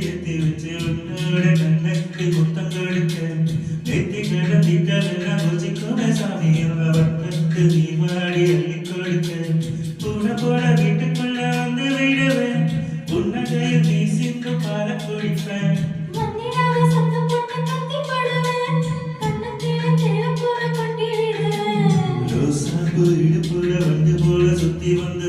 ஏத்தி வச்சு உன்னோட கண்ணுக்கு முத்தம் கொடுக்க நெத்தி கடந்திக்கெல்லாம் ருசிக்குமே சாமி வட்டத்து நீ வாடி அள்ளி கொடுக்க கூட போட வீட்டுக்குள்ள வந்து விடுவேன் உன்னதையும் நீ சிந்து பால குடிப்பேன் இடுப்புல வந்து போல சுத்தி வந்து